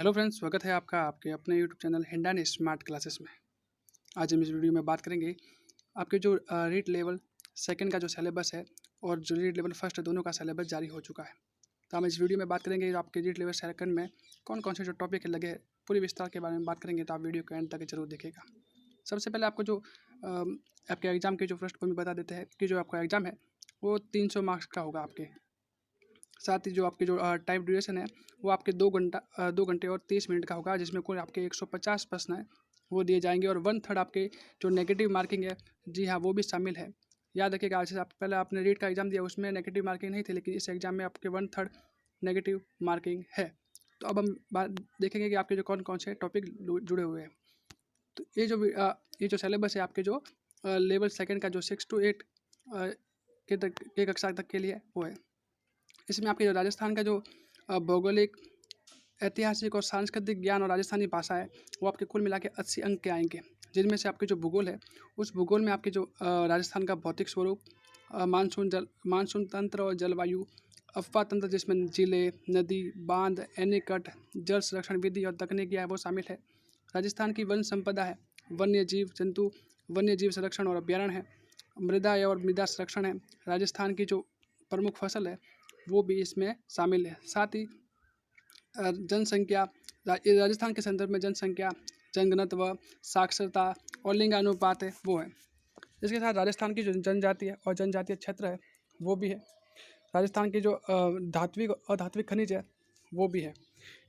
Hello friends, स्वागत है आपका आपके अपने YouTube channel Hindon smart classes में। आज हम इस वीडियो में बात करेंगे आपके जो रीड लेवल सेकंड का जो सिलेबस है और जो रीड लेवल फर्स्ट है, दोनों का सिलेबस जारी हो चुका है। तो हम इस वीडियो में बात करेंगे आपके रीड लेवल सेकंड में कौन कौन से जो टॉपिक लगे हैं, पूरी विस्तार के बारे में बात करेंगे। तो आप वीडियो को एंड तक जरूर देखिएगा। सबसे पहले आपको जो आपके एग्ज़ाम के जो फर्स्ट पॉइंट बता देते हैं कि जो आपका एग्ज़ाम है वो 300 मार्क्स का होगा। आपके साथ ही जो आपकी जो टाइम ड्यूरेशन है वो आपके 2 घंटे और 30 मिनट का होगा, जिसमें कुल आपके 150 प्रश्न है वो दिए जाएंगे और 1/3 आपके जो नेगेटिव मार्किंग है, जी हाँ, वो भी शामिल है। याद रखिएगा, जैसे आप पहले आपने रीड का एग्ज़ाम दिया उसमें नेगेटिव मार्किंग नहीं थी, लेकिन इस एग्ज़ाम में आपके 1/3 नेगेटिव मार्किंग है। तो अब हम बात देखेंगे कि आपके जो कौन कौन से टॉपिक जुड़े हुए हैं। तो ये जो सिलेबस है आपके जो लेवल सेकेंड का जो 6 to 8 के कक्षा तक के लिए वो है। इसमें आपके जो राजस्थान का जो भौगोलिक, ऐतिहासिक और सांस्कृतिक ज्ञान और राजस्थानी भाषा है वो आपके कुल मिला के 80 अंक के आएंगे, जिनमें से आपके जो भूगोल है उस भूगोल में आपके जो राजस्थान का भौतिक स्वरूप, मानसून तंत्र और जलवायु, अफवाह तंत्र जिसमें जिले, नदी, बांध, एनीकट, जल संरक्षण विधि और तकनीक है वो शामिल है। राजस्थान की वन संपदा है, वन्य जीव संरक्षण और अभ्यारण्य है, मृदा और मृदा संरक्षण है। राजस्थान की जो प्रमुख फसल है वो भी इसमें शामिल है। साथ ही जनसंख्या, राजस्थान के संदर्भ में जनसंख्या, जनघनत्व, साक्षरता और लिंग अनुपात है वो है। इसके साथ राजस्थान की जो जनजातीय और जनजातीय क्षेत्र है वो भी है। राजस्थान की जो धात्विक और अधात्विक खनिज है वो भी है।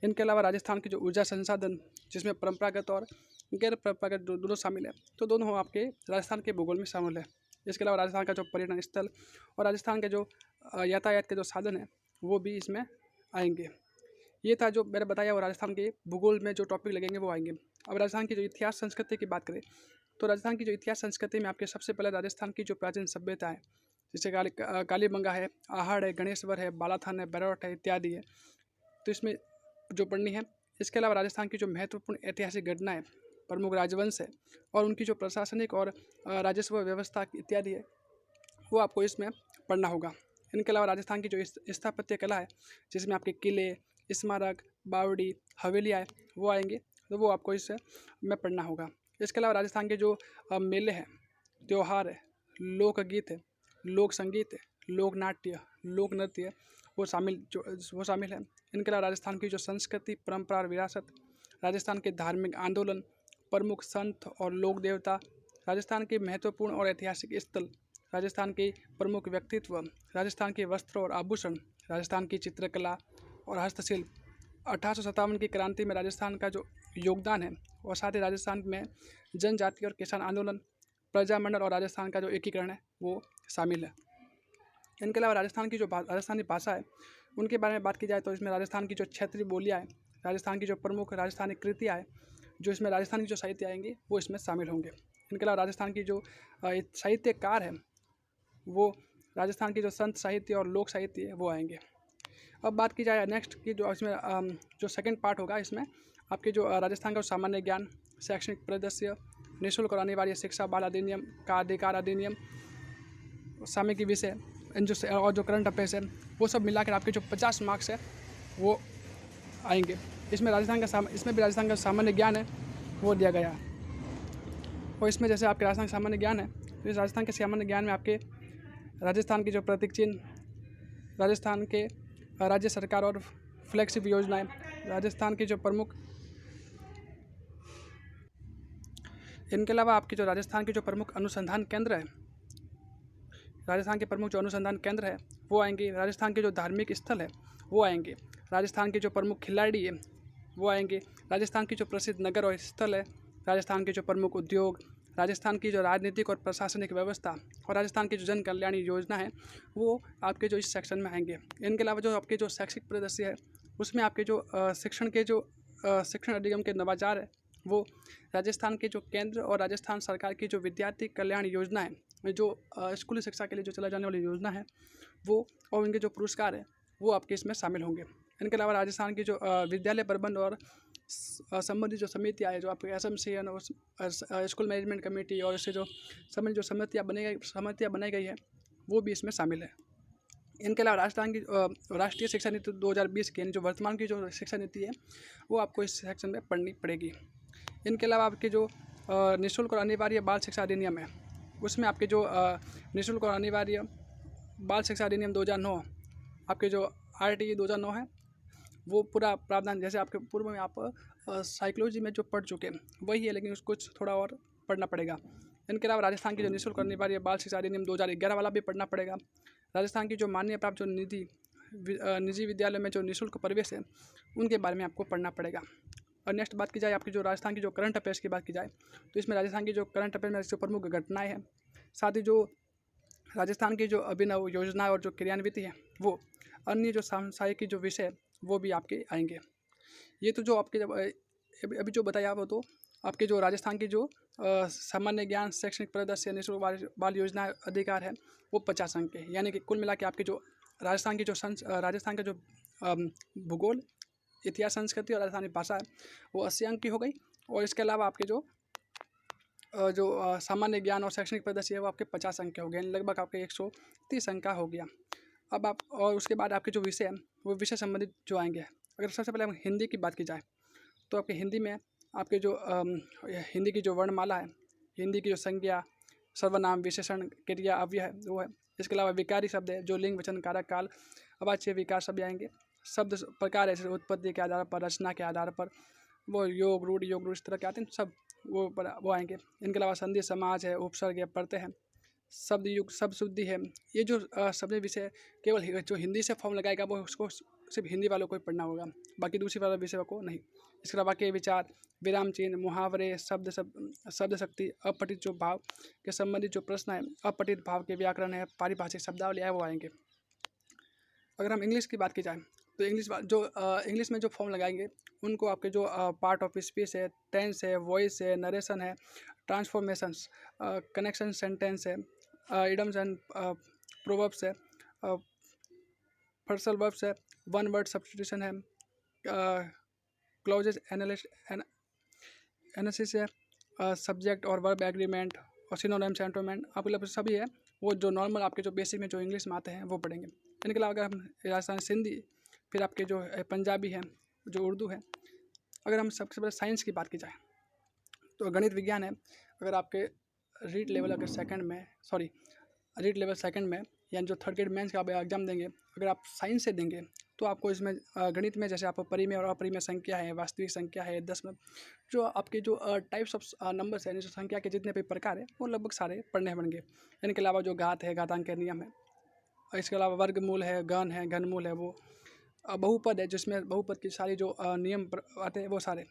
इनके अलावा राजस्थान की जो ऊर्जा संसाधन, जिसमें परंपरागत और गैर परंपरागत दोनों शामिल है, तो दोनों आपके राजस्थान के भूगोल में शामिल है। इसके अलावा राजस्थान का जो पर्यटन स्थल और राजस्थान के जो यातायात के जो साधन है वो भी इसमें आएंगे। ये था जो मैंने बताया, वो राजस्थान के भूगोल में जो टॉपिक लगेंगे वो आएंगे। अब राजस्थान की जो इतिहास संस्कृति की बात करें तो राजस्थान की जो इतिहास संस्कृति में आपके सबसे पहले राजस्थान की जो प्राचीन सभ्यता है, जैसे कालीबंगा है, आहड़ है, गणेश्वर है, बालाथान है, बैरवट है इत्यादि है, तो इसमें जो पढ़नी है। इसके अलावा राजस्थान की जो महत्वपूर्ण ऐतिहासिक घटनाएं, प्रमुख राजवंश है और उनकी जो प्रशासनिक और राजस्व व्यवस्था इत्यादि है वो आपको इसमें पढ़ना होगा। इनके अलावा राजस्थान की जो स्थापत्य कला है, जिसमें आपके किले, स्मारक, बावड़ी, हवेलियाँ है वो आएंगे, तो वो आपको इससे में पढ़ना होगा। इसके अलावा राजस्थान के जो मेले हैं, त्यौहार है, लोकगीत है, लोक संगीत है, लोक नाट्य, लोक नृत्य वो शामिल है। इनके अलावा राजस्थान की जो संस्कृति, परंपरा और विरासत, राजस्थान के धार्मिक आंदोलन, प्रमुख संत और लोक देवता, राजस्थान के महत्वपूर्ण और ऐतिहासिक स्थल, राजस्थान के प्रमुख व्यक्तित्व, राजस्थान के वस्त्र और आभूषण, राजस्थान की चित्रकला और हस्तशिल्प, 1857 की क्रांति में राजस्थान का जो योगदान है, और साथ ही राजस्थान में जनजाति और किसान आंदोलन, प्रजामंडल और राजस्थान का जो एकीकरण है वो शामिल है। इनके अलावा राजस्थान की जो राजस्थानी भाषा है उनके बारे में बात की जाए तो इसमें राजस्थान की जो क्षेत्रीय बोलियाँ हैं, राजस्थान की जो प्रमुख राजस्थानी कृतियाँ हैं, जो इसमें राजस्थान की जो साहित्य आएंगे वो इसमें शामिल होंगे। इनके अलावा राजस्थान की जो साहित्यकार है वो राजस्थान की जो संत साहित्य और लोक साहित्य है वो आएंगे। अब बात की जाए नेक्स्ट की जो इसमें जो सेकंड पार्ट होगा, इसमें आपके जो राजस्थान का सामान्य ज्ञान, शैक्षणिक परिदृश्य, निःशुल्क और अनिवार्य शिक्षा, बाल अधिनियम का अधिकार अधिनियम, सामयिकी विषय, इन जो और जो करंट अफेयर्स है वो सब मिलाकर आपके जो 50 मार्क्स है वो आएंगे। इसमें भी राजस्थान का सामान्य ज्ञान है वो दिया गया है। और इसमें जैसे आपके राजस्थान का सामान्य ज्ञान है, तो इस राजस्थान के सामान्य ज्ञान में आपके राजस्थान की जो प्रतीक चिन्ह, राजस्थान के राज्य सरकार और फ्लैगशिप योजनाएं, राजस्थान की जो प्रमुख, इनके अलावा आपकी जो राजस्थान के जो प्रमुख अनुसंधान केंद्र है, राजस्थान के प्रमुख जो अनुसंधान केंद्र है वो आएंगे। राजस्थान के जो धार्मिक स्थल है वो आएंगे। राजस्थान के जो प्रमुख खिलाड़ी है वो आएंगे। राजस्थान की जो प्रसिद्ध नगर और स्थल है, राजस्थान के जो प्रमुख उद्योग, राजस्थान की जो राजनीतिक और प्रशासनिक व्यवस्था और राजस्थान की जो जन कल्याण योजना है वो आपके जो इस सेक्शन में आएंगे। इनके अलावा जो आपके जो शैक्षिक परिदृश्य है उसमें आपके जो शिक्षण अधिगम के नवाचार है वो, राजस्थान के जो केंद्र और राजस्थान सरकार की जो विद्यार्थी कल्याण योजना है, जो स्कूली शिक्षा के लिए जो चला जाने वाली योजना है वो, और उनके जो पुरस्कार है वो आपके इसमें शामिल होंगे। इनके अलावा राजस्थान की जो विद्यालय प्रबंध और संबंधित जो समितियाँ है, जो आपके एसएमसीएन और स्कूल मैनेजमेंट कमेटी और इससे जो संबंधित जो समितियाँ बनाई गई है वो भी इसमें शामिल है। इनके अलावा राष्ट्रीय शिक्षा नीति 2020 की, यानी जो वर्तमान की जो शिक्षा नीति है वो आपको इस सेक्शन में पढ़नी पड़ेगी। इनके अलावा आपके जो निःशुल्क और अनिवार्य बाल शिक्षा अधिनियम है, उसमें आपके जो निःशुल्क और अनिवार्य बाल शिक्षा अधिनियम 2009, आपके जो RTE 2009 है, वो पूरा प्रावधान जैसे आपके पूर्व में आप साइकोलॉजी में जो पढ़ चुके हैं वही है, लेकिन उसको कुछ थोड़ा और पढ़ना पड़ेगा। इनके अलावा राजस्थान की जो निःशुल्क और अनिवार्य बाल शिक्षा अधिनियम 2011 वाला भी पढ़ना पड़ेगा। राजस्थान की जो मान्य प्राप्त जो निजी विद्यालय में जो निःशुल्क प्रवेश है उनके बारे में आपको पढ़ना पड़ेगा। और नेक्स्ट बात की जाए आपकी जो राजस्थान की जो करंट अफेयर्स की बात की जाए तो इसमें राजस्थान की जो करंट अफेयर में जो प्रमुख घटनाएं हैं, साथ ही जो राजस्थान की जो अभिनव योजना और जो क्रियान्वित है वो, अन्य जो सांसारिक जो विषय वो भी आपके आएंगे। ये तो जो आपके जब अभी जो बताया वो तो आपके जो राजस्थान की जो सामान्य ज्ञान शैक्षणिक प्रदर्शन या निःशुल्क बाल योजना अधिकार है वो 50 अंक के, यानी कि कुल मिला के आपके जो राजस्थान की जो राजस्थान का जो भूगोल, इतिहास, संस्कृति और राजस्थानी भाषा है वो 80 अंक की हो गई। और इसके अलावा आपके जो सामान्य ज्ञान और शैक्षणिक प्रदर्शन है वो आपके 50 अंक के हो गए, लगभग आपके 130 अंक का हो गया। अब आप और उसके बाद आपके जो विषय है वो विषय संबंधित जो आएंगे। अगर सबसे पहले हम हिंदी की बात की जाए तो आपके हिंदी में आपके जो हिंदी की जो वर्णमाला है, हिंदी की जो संज्ञा, सर्वनाम, विशेषण, क्रिया, अव्यय है वो है। इसके अलावा विकारी शब्द है जो लिंग, वचन, कारक, काल, अवाच्य, विकार शब्द आएंगे। शब्द प्रकार है उत्पत्ति के आधार पर, रचना के आधार पर, वो योग, रूढ़, इस तरह के आते हैं सब वो आएंगे। इनके अलावा संधि, समाज है, उपसर्ग है, प्रत्यय है, शब्द युग, शब्द शुद्धि है। ये जो शब्द विषय केवल जो हिंदी से फॉर्म लगाएगा वो उसको सिर्फ हिंदी वालों को ही पढ़ना होगा, बाकी दूसरी वाला विषय को नहीं। इसके अलावा वाक्य विचार, विराम चिन्ह, मुहावरे, शब्द शक्ति, अपठित जो भाव के संबंधित जो प्रश्न है, अपठित भाव के व्याकरण है, पारिभाषिक शब्दावली है वो आएंगे। अगर हम इंग्लिश की बात की जाए तो इंग्लिश में जो फॉर्म लगाएंगे उनको आपके जो पार्ट ऑफ स्पीच है, टेंस है, वॉइस है, नरेशन है, ट्रांसफॉर्मेशंस, कनेक्शन सेंटेंस है, इडम्स एंड प्रोवर्ब्स है, फ्रेजल वर्ब्स है, वन वर्ड सब्स्टिट्यूशन है, क्लॉजेज एनालिसिस है, सब्जेक्ट और वर्ब एग्रीमेंट और सिनोनिम्स एंटोमेंट आपके लगभग सभी है वो जो नॉर्मल आपके जो बेसिक में जो इंग्लिश में आते हैं वो पढ़ेंगे। इनके अलावा अगर हम राजस्थान सिंधी, फिर आपके जो पंजाबी है, जो उर्दू है। अगर हम सबसे पहले साइंस की बात की जाए तो गणित विज्ञान है। अगर आपके रीड लेवल सेकंड में यानी जो थर्ड ग्रेड मेंस का आप एग्जाम देंगे, अगर आप साइंस से देंगे तो आपको इसमें गणित में जैसे आप परिमेय और अपरिमेय संख्या है, वास्तविक संख्या है, दशमलव, जो आपके जो टाइप्स ऑफ नंबर्स है, जो संख्या के जितने भी प्रकार है वो लगभग सारे पढ़ने पड़ेंगे। इनके अलावा जो घात है, घातांक के नियम है, इसके अलावा वर्गमूल है, घन है, घनमूल है, वो बहुपद है जिसमें बहुपद की सारी जो नियम आते हैं वो सारे,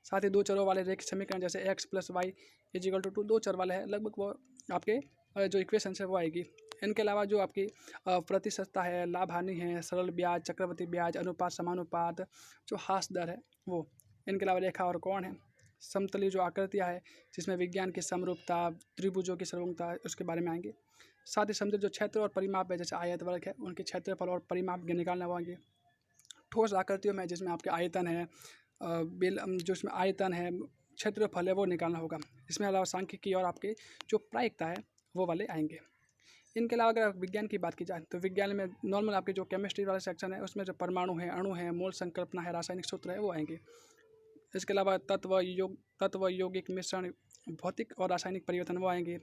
साथ ही 2 चरों वाले रेखीय समीकरण जैसे x + y = 2, 2 चर वाले है लगभग वो आपके जो इक्वेशन है वो आएगी। इनके अलावा जो आपकी प्रतिशतता है, लाभ हानि है, सरल ब्याज, चक्रवृद्धि ब्याज, अनुपात, समानुपात, जो हास दर है वो। इनके अलावा रेखा और कोण है, समतली जो आकृतियाँ है जिसमें विज्ञान की समरूपता, त्रिभुजों की समरूपता, उसके बारे में आएंगे। साथ ही समुद्र जो क्षेत्र और परिमाप है जैसे आयत वर्ग है उनके क्षेत्रफल और परिमाप निकालना होंगे। ठोस आकृतियों में जिसमें आपके आयतन है, जो इसमें आयतन है, क्षेत्रफल है वो निकालना होगा। इसमें अलावा सांख्यिकी और आपके जो प्रायिकता है वो वाले आएंगे। इनके अलावा अगर विज्ञान की बात की जाए तो विज्ञान में नॉर्मल आपके जो केमिस्ट्री वाला सेक्शन है उसमें जो परमाणु है, अणु है, मोल संकल्पना है, रासायनिक सूत्र है वो आएंगे। इसके अलावा तत्व यौगिक मिश्रण, भौतिक और रासायनिक परिवर्तन वो आएंगे।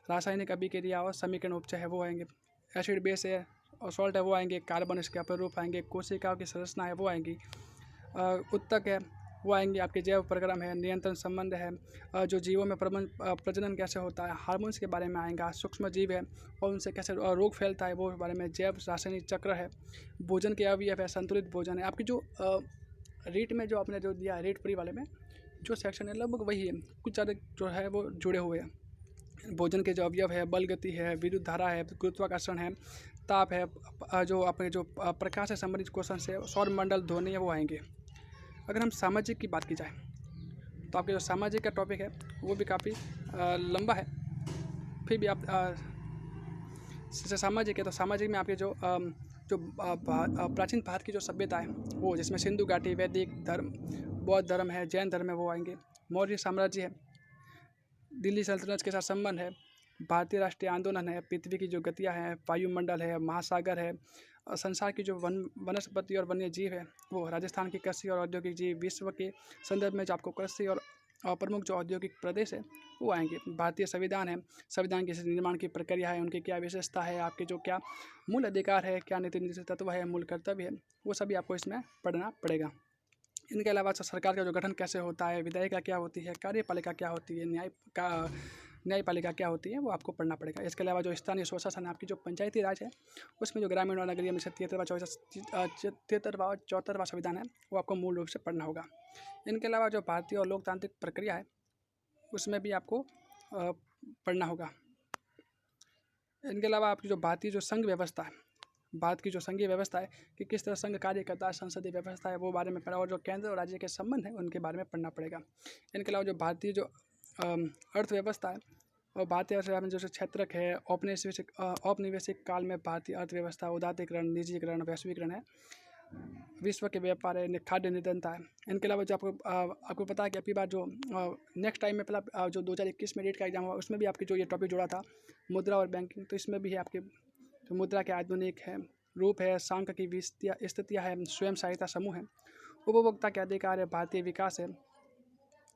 रासायनिक अभिक्रिया और समीकरण उपचय है वो आएंगे। एसिड बेस है और सॉल्ट है वो आएंगे। कार्बन इसके अपरूप आएंगे। कोशिकाओं की संरचना है वो आएंगी। उत्तक है वो आएंगे। आपके जैव प्रक्रम है, नियंत्रण संबंध है, जो जीवों में प्रजनन कैसे होता है, हार्मोन्स के बारे में आएगा। सूक्ष्म जीव है और उनसे कैसे रोग फैलता है वो बारे में। जैव रासायनिक चक्र है, भोजन के अवयव है, संतुलित भोजन है। आपकी जो रीट में जो आपने जो दिया रीट प्री वाले में जो सेक्शन है लगभग वही है, कुछ ज़्यादा जो है वो जुड़े हुए हैं। भोजन के जो अवयव है, बल गति है, विद्युत धारा है, गुरुत्वाकर्षण है, ताप है, जो अपने जो प्रकाश से संबंधित क्वेश्चन है, सौर मंडल, ध्वनि है वो आएंगे। अगर हम सामाजिक की बात की जाए तो आपके जो सामाजिक का टॉपिक है वो भी काफ़ी लंबा है, फिर भी आप सामाजिक है तो सामाजिक में आपके जो प्राचीन भारत की जो सभ्यता है वो, जिसमें सिंधु घाटी, वैदिक धर्म, बौद्ध धर्म है, जैन धर्म है वो आएंगे। मौर्य साम्राज्य है, दिल्ली सल्तनत के साथ संबंध है, भारतीय राष्ट्रीय आंदोलन है, पृथ्वी की जो गतियाँ हैं, वायुमंडल है, महासागर है, संसार की जो वनस्पति और वन्य जीव है वो, राजस्थान की कृषि और औद्योगिक जीव, विश्व के संदर्भ में जो आपको कृषि और प्रमुख जो औद्योगिक प्रदेश है वो आएंगे। भारतीय संविधान है, संविधान के निर्माण की प्रक्रिया है, उनकी क्या विशेषता है, आपके जो क्या मूल अधिकार है, क्या नीति निर्देशित तत्व है, मूल कर्तव्य है, वो सभी आपको इसमें पढ़ना पड़ेगा। इनके अलावा सरकार का जो गठन कैसे होता है, विधायिका क्या होती है, कार्यपालिका क्या होती है, न्यायपालिका क्या होती है, वो आपको पढ़ना पड़ेगा। इसके अलावा जो स्थानीय स्वशासन है, आपकी जो पंचायती राज है, उसमें जो ग्रामीण और नगरीय में से 73वां संविधान है वो आपको मूल रूप से पढ़ना होगा। इनके अलावा जो भारतीय और लोकतांत्रिक प्रक्रिया है उसमें भी आपको पढ़ना होगा। इनके अलावा आपकी जो भारतीय जो संघ व्यवस्था है, भारत की जो संघीय व्यवस्था है कि किस तरह संघ कार्य करता है, संसदीय व्यवस्था है, वो बारे में पढ़ा, और जो केंद्र और राज्य के संबंध है उनके बारे में पढ़ना पड़ेगा। इनके अलावा जो भारतीय जो अर्थव्यवस्था है और भारतीय अर्थव्यवस्था में जो क्षेत्रक है, औपनिवेशिक काल में भारतीय अर्थव्यवस्था उदारीकरण, निजीकरण, वैश्वीकरण है, विश्व के व्यापार है, खाद्य निरंतरता है। इनके अलावा जो आपको पता है कि अभी बार जो नेक्स्ट टाइम में पहला जो 2021 में नीट का एग्जाम हुआ उसमें भी आपकी जो ये टॉपिक जुड़ा था मुद्रा और बैंकिंग, तो इसमें भी है आपके तो मुद्रा के आधुनिक है रूप है, सांख्यिकी स्थितियाँ है, स्वयं सहायता समूह है, उपभोक्ता के अधिकार है, भारतीय विकास है,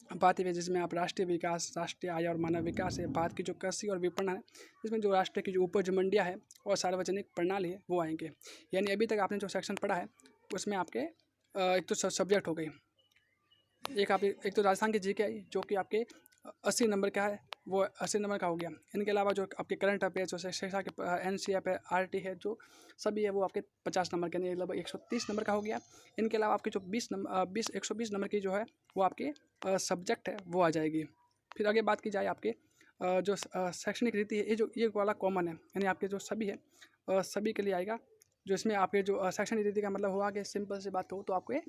भारतीय जिसमें आप राष्ट्रीय विकास, राष्ट्रीय आय और मानव विकास है, भारत की जो कृषि और विपणन है जिसमें जो राष्ट्र की जो उपज मंडियाँ है और सार्वजनिक प्रणाली है वो आएंगे। यानी अभी तक आपने जो सेक्शन पढ़ा है उसमें आपके एक तो सब्जेक्ट हो गई, एक तो राजस्थान की जीके आई जो कि आपके 80 नंबर का है, वो 80 नंबर का हो गया। इनके अलावा जो आपके करंट अफेयर्स जो शिक्षा के NCF है, RT है, जो सभी है वो आपके 50 नंबर के, नहीं लगभग 130 नंबर का हो गया। इनके अलावा आपके जो 120 नंबर की जो है वो आपके सब्जेक्ट है वो आ जाएगी। फिर आगे बात की जाए आपके जो शैक्षणिक रीति है, ये वाला कॉमन है, यानी आपके जो सभी है सभी के लिए आएगा। जो इसमें आपके जो शैक्षणिक रीति का मतलब हुआ कि सिंपल सी बात कहूँ तो आपके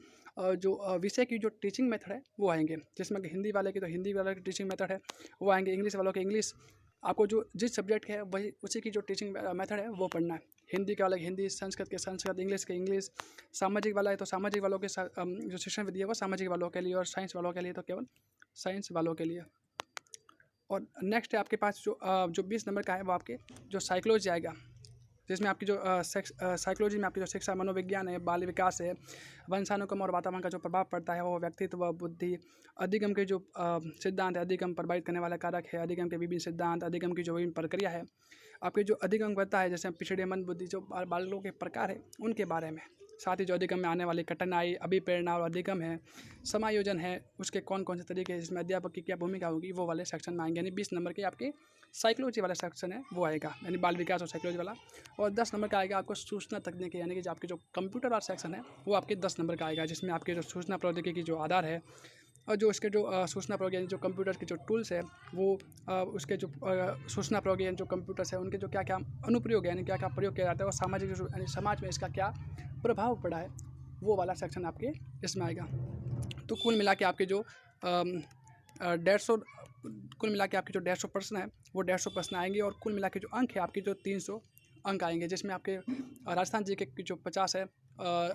जो विषय की जो टीचिंग मेथड है वो आएंगे, जिसमें हिंदी वाले की तो हिंदी वाले की टीचिंग मेथड है वो आएंगे, इंग्लिश वालों के इंग्लिश, आपको जो जिस सब्जेक्ट है वही उसी की जो टीचिंग मेथड है वो पढ़ना है। हिंदी का अलग हिंदी, संस्कृत के संस्कृत, इंग्लिश के इंग्लिश, सामाजिक वाला है तो सामाजिक वालों के जो शिक्षण विधि है वो सामाजिक वालों के लिए, और साइंस वालों के लिए तो केवल साइंस वालों के लिए। और नेक्स्ट है आपके पास जो 20 नंबर का है वो आपके जो साइकोलॉजी आएगा, जिसमें आपकी जो साइकोलॉजी में आपकी जो शिक्षा, मनोविज्ञान है, बाल विकास है, वंशानुक्रम और वातावरण का जो प्रभाव पड़ता है वो, व्यक्तित्व, बुद्धि, अधिगम के जो सिद्धांत है, अधिगम प्रभावित करने वाला कारक है, अधिगम के विभिन्न सिद्धांत, अधिगम की जो विभिन्न प्रक्रिया है, आपके जो अधिगम करता है जैसे पिछड़े मन बुद्धि जो बालों के प्रकार है उनके बारे में, साथ ही जो अधिगम में आने वाली कठिनाई, अभिप्रेरणा और अधिगम है, समायोजन है, उसके कौन कौन से तरीके हैं, जिसमें अध्यापक की क्या भूमिका होगी, वो वाले सेक्शन में आएंगे। यानी 20 नंबर के आपके साइकोलॉजी वाला सेक्शन है वो आएगा, यानी बाल विकास और साइकोलॉजी वाला। और 10 नंबर का आएगा आपको सूचना तकनीकी, यानी कि जो आपके जो कंप्यूटर वाला सेक्शन है वो आपके 10 नंबर का आएगा, जिसमें आपके जो सूचना प्रौद्योगिकी की जो आधार है और जो उसके जो सूचना प्रौद्योगिकी जो कंप्यूटर के जो टूल्स है वो उसके जो सूचना प्रौद्योगिकी जो कंप्यूटर्स है उनके जो क्या क्या अनुप्रयोग है, यानी क्या क्या प्रयोग किया जाता है, और सामाजिक यानी समाज में इसका क्या प्रभाव पड़ा है, वो वाला सेक्शन आपके इसमें आएगा। तो कुल मिला के आपके जो 150 कुल मिला के आपके जो 150 प्रश्न है वो 150 प्रश्न आएंगे, और कुल मिला के जो अंक है आपके जो 300 अंक आएंगे, जिसमें आपके राजस्थान जी के जो 50 है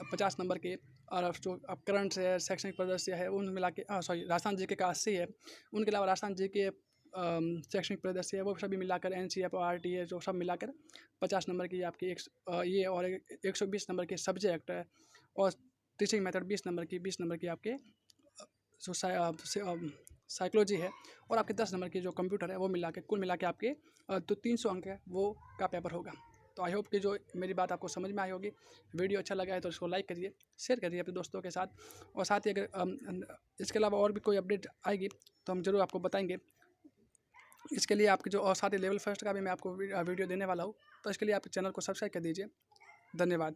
50 नंबर के, और जो करंट है, शैक्षणिक परिदृश्य है, उन मिला के राजस्थान जी के का 80 है। उनके अलावा राजस्थान जी के शैक्षणिक परिदृश्य है वो सभी मिलाकर NCF और RT है जो सब मिलाकर 50 नंबर की आपकी ये और 120 नंबर के सब्जेक्ट है, और टीचिंग मेथड 20 नंबर की आपके जो साइकोलॉजी है, और आपके 10 नंबर की जो कंप्यूटर है वो मिला के कुल मिला के आपके तो 300 अंक है वो का पेपर होगा। तो आई होप कि जो मेरी बात आपको समझ में आई होगी। वीडियो अच्छा लगा है तो इसको लाइक करिए, शेयर करिए अपने दोस्तों के साथ, और साथ ही अगर इसके अलावा और भी कोई अपडेट आएगी तो हम ज़रूर आपको बताएंगे। इसके लिए आपके जो और साथ ही लेवल फर्स्ट का भी मैं आपको वीडियो देने वाला हूँ, तो इसके लिए आप चैनल को सब्सक्राइब कर दीजिए। धन्यवाद।